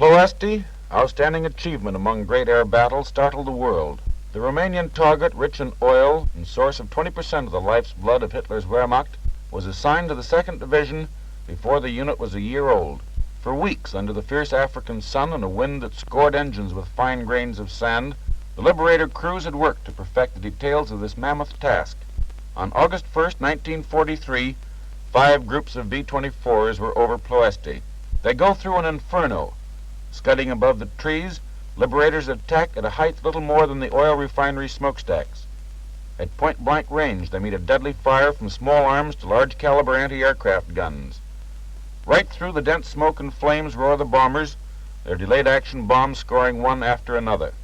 Ploesti, outstanding achievement among great air battles, startled the world. The Romanian target, rich in oil and source of 20% of the life's blood of Hitler's Wehrmacht, was assigned to the 2nd Division before the unit was a year old. For weeks, under the fierce African sun and a wind that scored engines with fine grains of sand, the Liberator crews had worked to perfect the details of this mammoth task. On August 1st, 1943, 5 groups of B-24s were over Ploesti. They go through an inferno. Scudding above the trees, Liberators attack at a height little more than the oil refinery smokestacks. At point-blank range, they meet a deadly fire from small arms to large-caliber anti-aircraft guns. Right through the dense smoke and flames roar the bombers, their delayed-action bombs scoring one after another.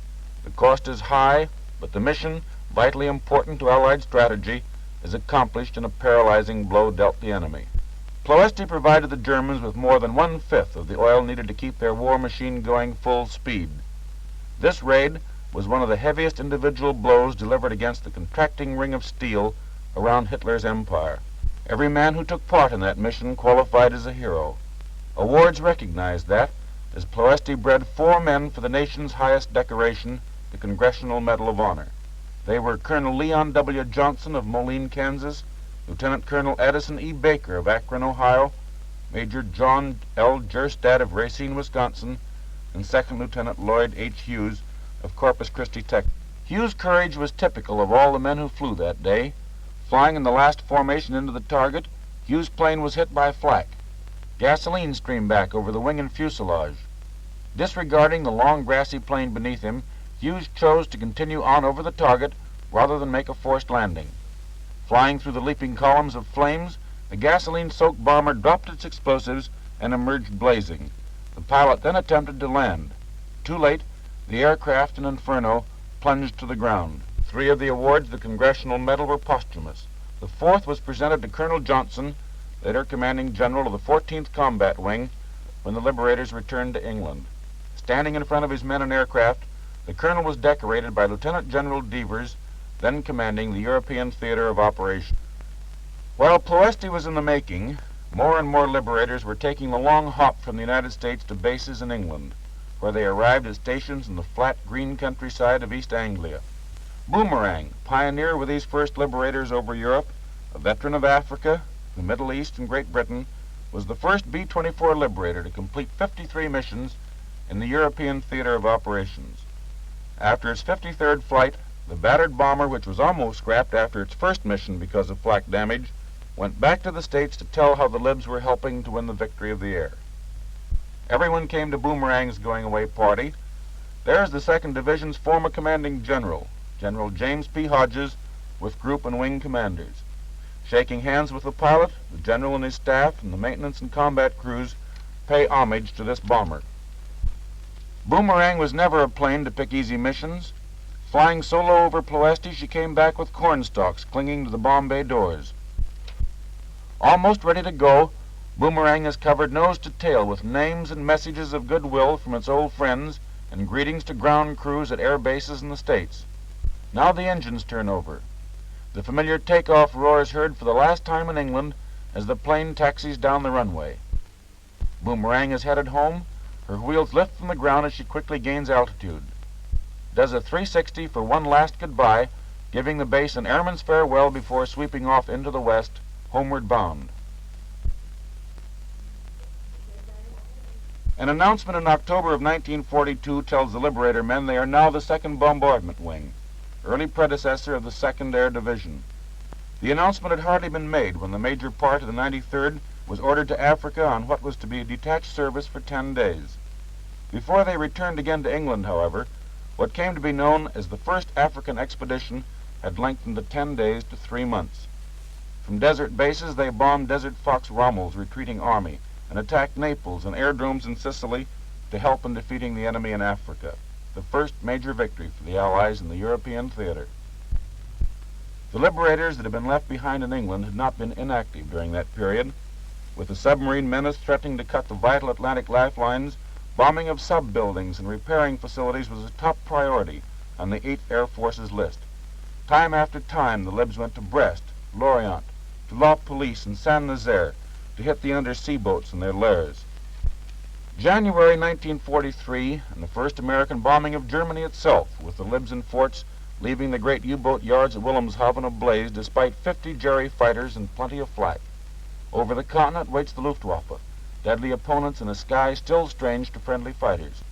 The cost is high, but the mission, vitally important to Allied strategy, is accomplished in a paralyzing blow dealt the enemy. Ploesti provided the Germans with more than 1/5 of the oil needed to keep their war machine going full speed. This raid was one of the heaviest individual blows delivered against the contracting ring of steel around Hitler's empire. Every man who took part in that mission qualified as a hero. Awards recognized that, as Ploesti bred 4 men for the nation's highest decoration, the Congressional Medal of Honor. They were Colonel Leon W. Johnson of Moline, Kansas, Lieutenant Colonel Addison E. Baker of Akron, Ohio, Major John L. Jerstad of Racine, Wisconsin, and Second Lieutenant Lloyd H. Hughes of Corpus Christi, Texas. Hughes' courage was typical of all the men who flew that day. Flying in the last formation into the target, Hughes' plane was hit by flak. Gasoline streamed back over the wing and fuselage. Disregarding the long grassy plain beneath him, Hughes chose to continue on over the target rather than make a forced landing. Flying through the leaping columns of flames, the gasoline-soaked bomber dropped its explosives and emerged blazing. The pilot then attempted to land. Too late, the aircraft in inferno plunged to the ground. 3 of the awards of the Congressional Medal were posthumous. The 4th was presented to Colonel Johnson, later commanding general of the 14th Combat Wing, when the Liberators returned to England. Standing in front of his men and aircraft, the colonel was decorated by Lieutenant General Devers, then commanding the European Theater of Operations. While Ploesti was in the making, more and more Liberators were taking the long hop from the United States to bases in England, where they arrived at stations in the flat green countryside of East Anglia. Boomerang, pioneer with these first Liberators over Europe, a veteran of Africa, the Middle East, and Great Britain, was the first B-24 Liberator to complete 53 missions in the European Theater of Operations. After its 53rd flight, the battered bomber, which was almost scrapped after its first mission because of flak damage, went back to the States to tell how the Libs were helping to win the victory of the air. Everyone came to Boomerang's going-away party. There's the 2nd Division's former commanding general, General James P. Hodges, with group and wing commanders. Shaking hands with the pilot, the general and his staff, and the maintenance and combat crews pay homage to this bomber. Boomerang was never a plane to pick easy missions. Flying solo over Ploesti, she came back with corn stalks clinging to the bomb bay doors. Almost ready to go, Boomerang is covered nose to tail with names and messages of goodwill from its old friends and greetings to ground crews at air bases in the States. Now the engines turn over. The familiar takeoff roar is heard for the last time in England as the plane taxis down the runway. Boomerang is headed home. Her wheels lift from the ground as she quickly gains altitude. Does a 360 for one last goodbye, giving the base an airman's farewell before sweeping off into the west, homeward bound. An announcement in October of 1942 tells the Liberator men they are now the 2nd Bombardment Wing, early predecessor of the 2nd Air Division. The announcement had hardly been made when the major part of the 93rd was ordered to Africa on what was to be a detached service for 10 days. Before they returned again to England, however, what came to be known as the first African expedition had lengthened the 10 days to 3 months. From desert bases they bombed Desert Fox Rommel's retreating army and attacked Naples and airdromes in Sicily to help in defeating the enemy in Africa, the first major victory for the Allies in the European theater. The Liberators that had been left behind in England had not been inactive during that period. With the submarine menace threatening to cut the vital Atlantic lifelines, bombing of sub-buildings and repairing facilities was a top priority on the 8th Air Force's list. Time after time, the Libs went to Brest, Lorient, to La Police and Saint-Nazaire to hit the undersea boats in their lairs. January 1943, and the first American bombing of Germany itself, with the libs and forts leaving the great U-boat yards at Wilhelmshaven ablaze despite 50 Jerry fighters and plenty of flak. Over the continent waits the Luftwaffe, deadly opponents in a sky still strange to friendly fighters.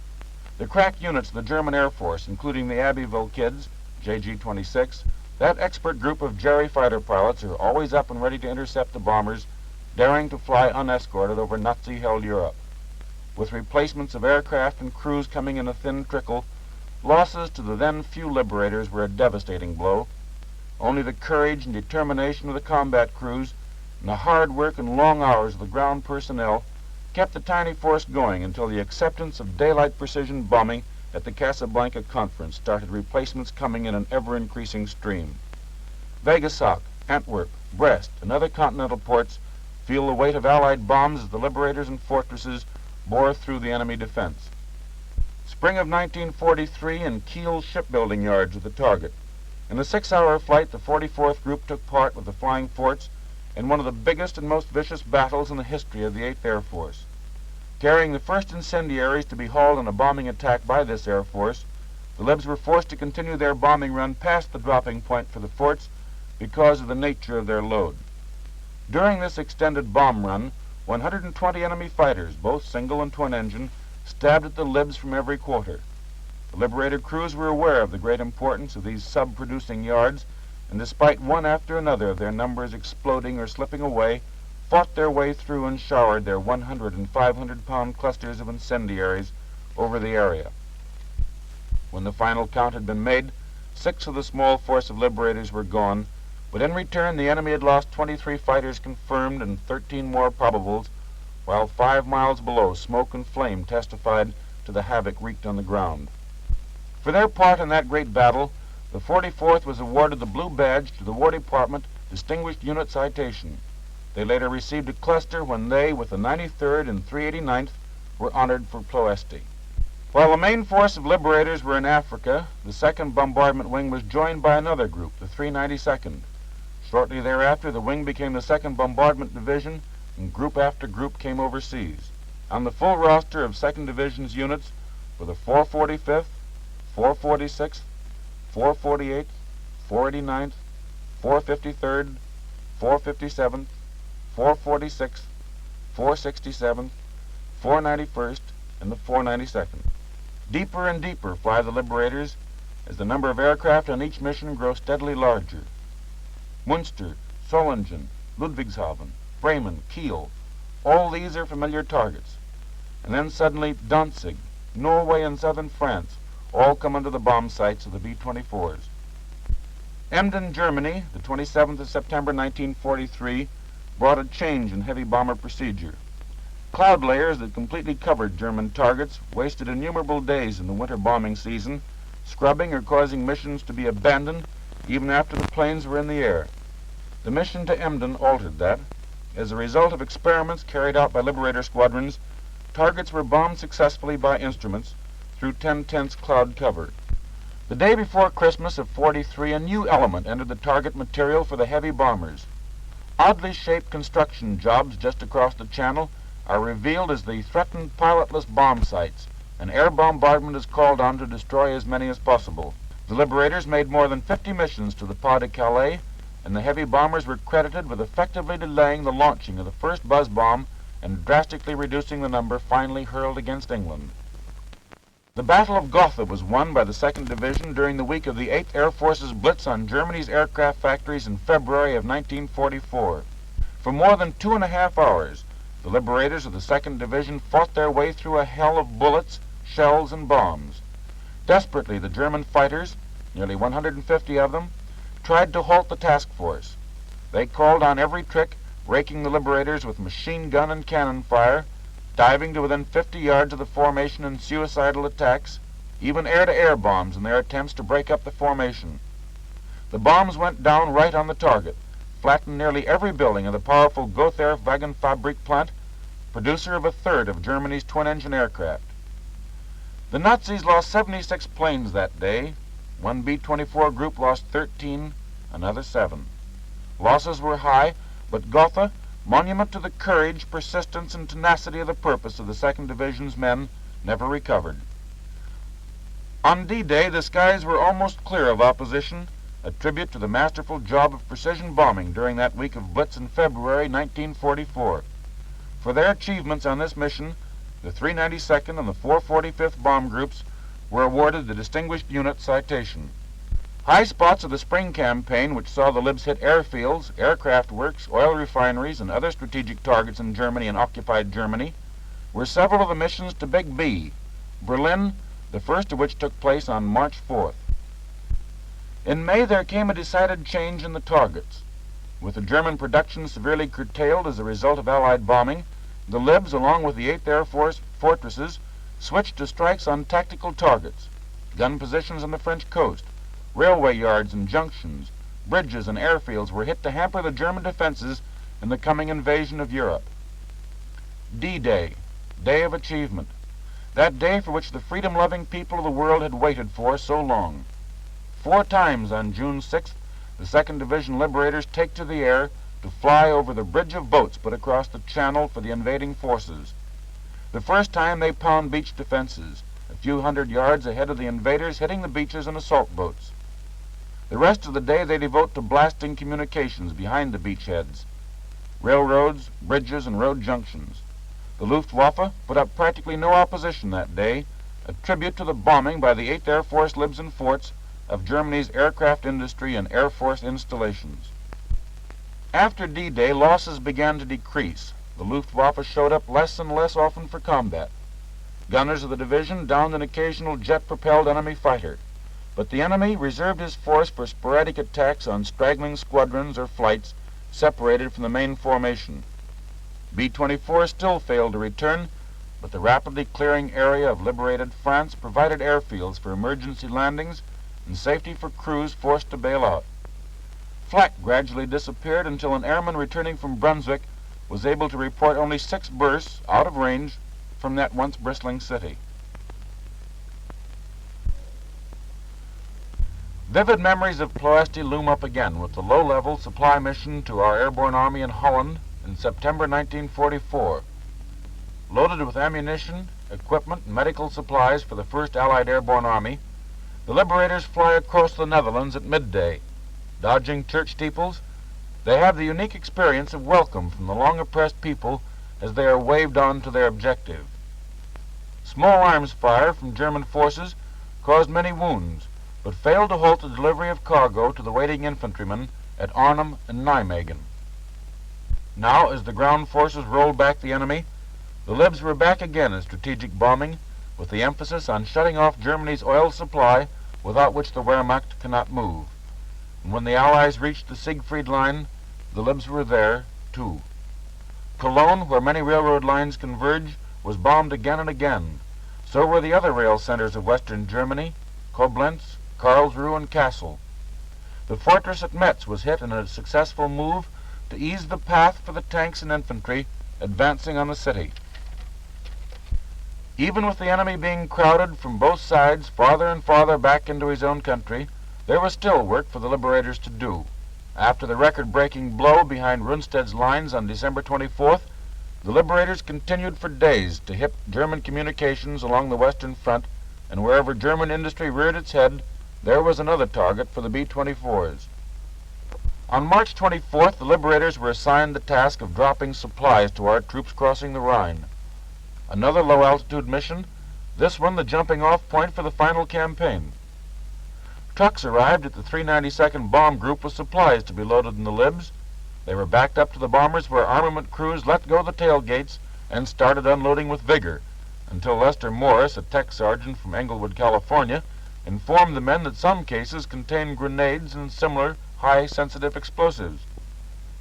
The crack units of the German Air Force, including the Abbeville Kids, JG-26, that expert group of Jerry fighter pilots are always up and ready to intercept the bombers, daring to fly unescorted over Nazi-held Europe. With replacements of aircraft and crews coming in a thin trickle, losses to the then few liberators were a devastating blow. Only the courage and determination of the combat crews and the hard work and long hours of the ground personnel kept the tiny force going until the acceptance of daylight precision bombing at the Casablanca Conference started replacements coming in an ever-increasing stream. Vegasoc, Antwerp, Brest, and other continental ports feel the weight of Allied bombs as the liberators and fortresses bore through the enemy defense. Spring of 1943, and Kiel's shipbuilding yards were the target. In a 6-hour flight, the 44th Group took part with the Flying Forts in one of the biggest and most vicious battles in the history of the 8th Air Force. Carrying the first incendiaries to be hauled in a bombing attack by this Air Force, the Libs were forced to continue their bombing run past the dropping point for the forts because of the nature of their load. During this extended bomb run, 120 enemy fighters, both single and twin-engine, stabbed at the Libs from every quarter. The Liberator crews were aware of the great importance of these sub-producing yards, and despite one after another of their numbers exploding or slipping away, fought their way through and showered their 100 and 500-pound clusters of incendiaries over the area. When the final count had been made, 6 of the small force of Liberators were gone, but in return the enemy had lost 23 fighters confirmed and 13 more probables, while 5 miles below smoke and flame testified to the havoc wreaked on the ground. For their part in that great battle, the 44th was awarded the Blue Badge to the War Department Distinguished Unit Citation. They later received a cluster when they, with the 93rd and 389th, were honored for Ploesti. While the main force of Liberators were in Africa, the 2nd Bombardment Wing was joined by another group, the 392nd. Shortly thereafter, the wing became the 2nd Bombardment Division, and group after group came overseas. On the full roster of 2nd Division's units were the 445th, 446th, 448th, 489th, 453rd, 457th, 446th, 467th, 491st, and the 492nd. Deeper and deeper fly the Liberators as the number of aircraft on each mission grows steadily larger. Munster, Solingen, Ludwigshafen, Bremen, Kiel, all these are familiar targets. And then suddenly Danzig, Norway, and southern France all come under the bomb sights of the B-24s. Emden, Germany, the 27th of September 1943, brought a change in heavy bomber procedure. Cloud layers that completely covered German targets wasted innumerable days in the winter bombing season, scrubbing or causing missions to be abandoned even after the planes were in the air. The mission to Emden altered that. As a result of experiments carried out by Liberator squadrons, targets were bombed successfully by instruments through 10/10ths cloud cover. The day before Christmas of '43, a new element entered the target material for the heavy bombers. Oddly shaped construction jobs just across the channel are revealed as the threatened pilotless bomb sites, and air bombardment is called on to destroy as many as possible. The Liberators made more than 50 missions to the Pas-de-Calais, and the heavy bombers were credited with effectively delaying the launching of the first buzz bomb and drastically reducing the number finally hurled against England. The Battle of Gotha was won by the 2nd Division during the week of the 8th Air Force's blitz on Germany's aircraft factories in February of 1944. For more than 2.5 hours, the Liberators of the 2nd Division fought their way through a hell of bullets, shells, and bombs. Desperately, the German fighters, nearly 150 of them, tried to halt the task force. They called on every trick, raking the Liberators with machine gun and cannon fire, diving to within 50 yards of the formation in suicidal attacks, even air-to-air bombs in their attempts to break up the formation. The bombs went down right on the target, flattened nearly every building of the powerful Gotha Wagenfabrik plant, producer of a third of Germany's twin-engine aircraft. The Nazis lost 76 planes that day. One B-24 group lost 13, another 7. Losses were high, but Gotha, monument to the courage, persistence, and tenacity of the purpose of the 2nd Division's men, never recovered. On D-Day, the skies were almost clear of opposition, a tribute to the masterful job of precision bombing during that week of blitz in February 1944. For their achievements on this mission, the 392nd and the 445th Bomb Groups were awarded the Distinguished Unit Citation. High spots of the spring campaign, which saw the Libs hit airfields, aircraft works, oil refineries, and other strategic targets in Germany and occupied Germany, were several of the missions to Big B, Berlin, the first of which took place on March 4th. In May there came a decided change in the targets. With the German production severely curtailed as a result of Allied bombing, the Libs, along with the 8th Air Force fortresses, switched to strikes on tactical targets, gun positions on the French coast, railway yards and junctions, bridges and airfields were hit to hamper the German defenses in the coming invasion of Europe. D-Day, Day of Achievement, that day for which the freedom-loving people of the world had waited for so long. 4 times on June 6th, the 2nd Division Liberators take to the air to fly over the bridge of boats put across the channel for the invading forces. The first time they pound beach defenses, a few hundred yards ahead of the invaders, hitting the beaches and assault boats. The rest of the day they devote to blasting communications behind the beachheads, railroads, bridges, and road junctions. The Luftwaffe put up practically no opposition that day, a tribute to the bombing by the 8th Air Force Libs and forts of Germany's aircraft industry and Air Force installations. After D-Day, losses began to decrease. The Luftwaffe showed up less and less often for combat. Gunners of the division downed an occasional jet-propelled enemy fighter, but the enemy reserved his force for sporadic attacks on straggling squadrons or flights separated from the main formation. B-24 still failed to return, but the rapidly clearing area of liberated France provided airfields for emergency landings and safety for crews forced to bail out. Flak gradually disappeared until an airman returning from Brunswick was able to report only 6 bursts out of range from that once bristling city. Vivid memories of Ploesti loom up again with the low-level supply mission to our airborne army in Holland in September 1944. Loaded with ammunition, equipment, and medical supplies for the 1st Allied Airborne Army, the Liberators fly across the Netherlands at midday. Dodging church steeples, they have the unique experience of welcome from the long-oppressed people as they are waved on to their objective. Small arms fire from German forces caused many wounds, but failed to halt the delivery of cargo to the waiting infantrymen at Arnhem and Nijmegen. Now, as the ground forces rolled back the enemy, the Libs were back again in strategic bombing, with the emphasis on shutting off Germany's oil supply, without which the Wehrmacht cannot move. And when the Allies reached the Siegfried Line, the Libs were there, too. Cologne, where many railroad lines converge, was bombed again and again. So were the other rail centers of western Germany, Koblenz, Karlsruhe, and Kassel. The fortress at Metz was hit in a successful move to ease the path for the tanks and infantry advancing on the city. Even with the enemy being crowded from both sides farther and farther back into his own country, there was still work for the Liberators to do. After the record-breaking blow behind Rundstedt's lines on December 24th, the Liberators continued for days to hit German communications along the Western Front, and wherever German industry reared its head, there was another target for the B-24s. On March 24th, the Liberators were assigned the task of dropping supplies to our troops crossing the Rhine. Another low-altitude mission, this one the jumping-off point for the final campaign. Trucks arrived at the 392nd Bomb Group with supplies to be loaded in the Libs. They were backed up to the bombers where armament crews let go the tailgates and started unloading with vigor, until Lester Morris, a tech sergeant from Englewood, California, informed the men that some cases contained grenades and similar high-sensitive explosives.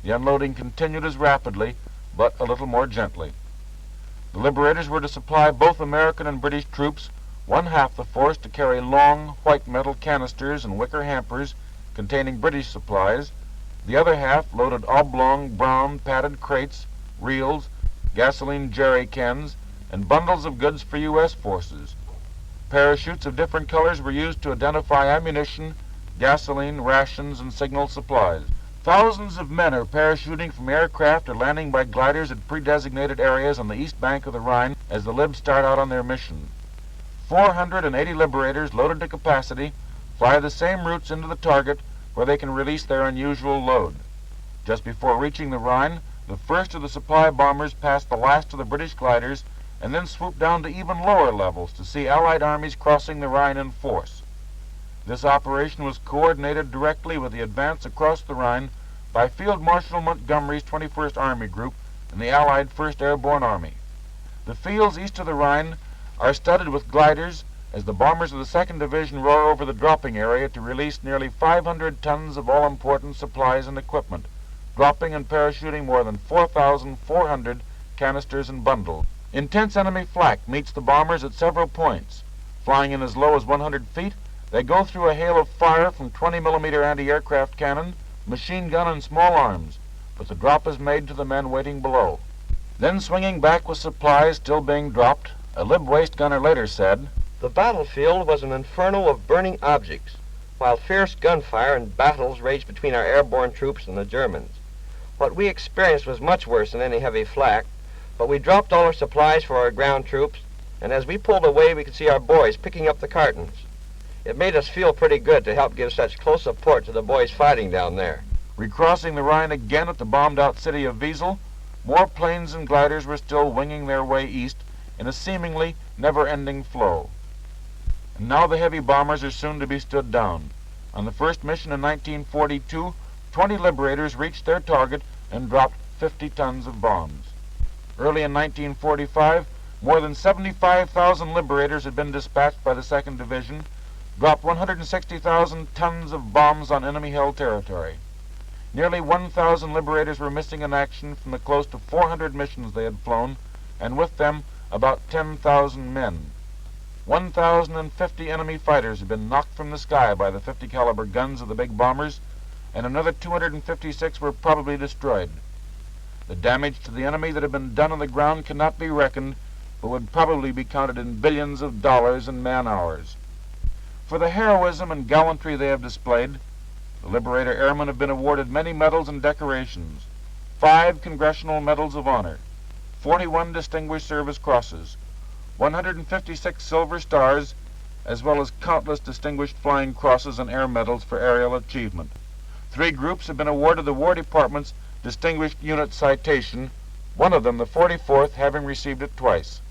The unloading continued as rapidly, but a little more gently. The Liberators were to supply both American and British troops, one half the force to carry long, white metal canisters and wicker hampers containing British supplies, the other half loaded oblong, brown, padded crates, reels, gasoline jerry cans, and bundles of goods for U.S. forces. Parachutes of different colors were used to identify ammunition, gasoline, rations, and signal supplies. Thousands of men are parachuting from aircraft or landing by gliders at pre-designated areas on the east bank of the Rhine as the Libs start out on their mission. 480 liberators loaded to capacity fly the same routes into the target where they can release their unusual load. Just before reaching the Rhine, the first of the supply bombers pass the last of the British gliders and then swoop down to even lower levels to see Allied armies crossing the Rhine in force. This operation was coordinated directly with the advance across the Rhine by Field Marshal Montgomery's 21st Army Group and the Allied 1st Airborne Army. The fields east of the Rhine are studded with gliders as the bombers of the 2nd Division roar over the dropping area to release nearly 500 tons of all-important supplies and equipment, dropping and parachuting more than 4,400 canisters and bundles. Intense enemy flak meets the bombers at several points. Flying in as low as 100 feet, they go through a hail of fire from 20mm anti-aircraft cannon, machine gun, and small arms, but the drop is made to the men waiting below. Then swinging back with supplies still being dropped, a Lib waist gunner later said, "The battlefield was an inferno of burning objects, while fierce gunfire and battles raged between our airborne troops and the Germans. What we experienced was much worse than any heavy flak, but we dropped all our supplies for our ground troops, and as we pulled away we could see our boys picking up the cartons. It made us feel pretty good to help give such close support to the boys fighting down there." Recrossing the Rhine again at the bombed-out city of Wiesel, more planes and gliders were still winging their way east in a seemingly never-ending flow. And now the heavy bombers are soon to be stood down. On the first mission in 1942, 20 liberators reached their target and dropped 50 tons of bombs. Early in 1945, more than 75,000 liberators had been dispatched by the 2nd Division, dropped 160,000 tons of bombs on enemy-held territory. Nearly 1,000 liberators were missing in action from the close to 400 missions they had flown, and with them about 10,000 men. 1,050 enemy fighters had been knocked from the sky by the 50 caliber guns of the big bombers, and another 256 were probably destroyed. The damage to the enemy that had been done on the ground cannot be reckoned, but would probably be counted in billions of dollars and man-hours. For the heroism and gallantry they have displayed, the Liberator Airmen have been awarded many medals and decorations: 5 Congressional Medals of Honor, 41 Distinguished Service Crosses, 156 Silver Stars, as well as countless Distinguished Flying Crosses and Air Medals for aerial achievement. 3 groups have been awarded the War Department's Distinguished Unit Citation, one of them, the 44th, having received it twice.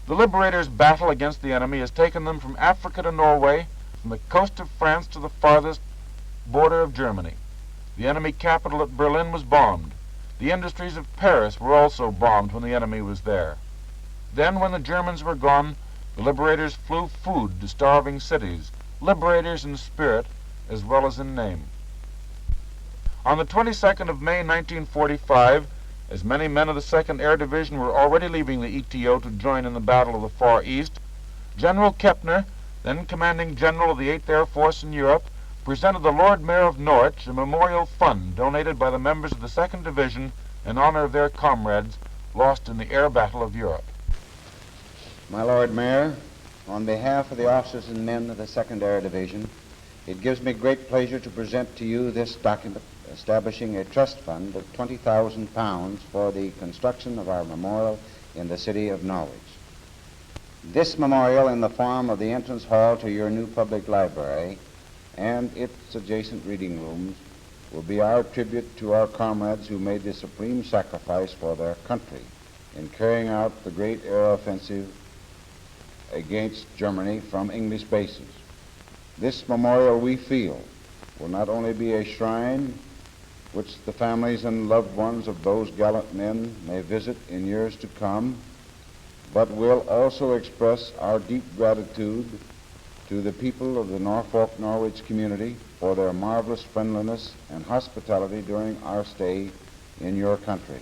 The Liberators' battle against the enemy has taken them from Africa to Norway, from the coast of France to the farthest border of Germany. The enemy capital at Berlin was bombed. The industries of Paris were also bombed when the enemy was there. Then, when the Germans were gone, the Liberators flew food to starving cities, Liberators in spirit as well as in name. On the 22nd of May, 1945, as many men of the 2nd Air Division were already leaving the ETO to join in the Battle of the Far East, General Kepner, then commanding general of the 8th Air Force in Europe, presented the Lord Mayor of Norwich a memorial fund donated by the members of the 2nd Division in honor of their comrades lost in the air battle of Europe. My Lord Mayor, on behalf of the officers and men of the 2nd Air Division, it gives me great pleasure to present to you this document establishing a trust fund of £20,000 for the construction of our memorial in the city of Norwich. This memorial, in the form of the entrance hall to your new public library and its adjacent reading rooms, will be our tribute to our comrades who made the supreme sacrifice for their country in carrying out the great air offensive against Germany from English bases. This memorial, we feel, will not only be a shrine which the families and loved ones of those gallant men may visit in years to come, but will also express our deep gratitude to the people of the Norfolk Norwich community for their marvelous friendliness and hospitality during our stay in your country.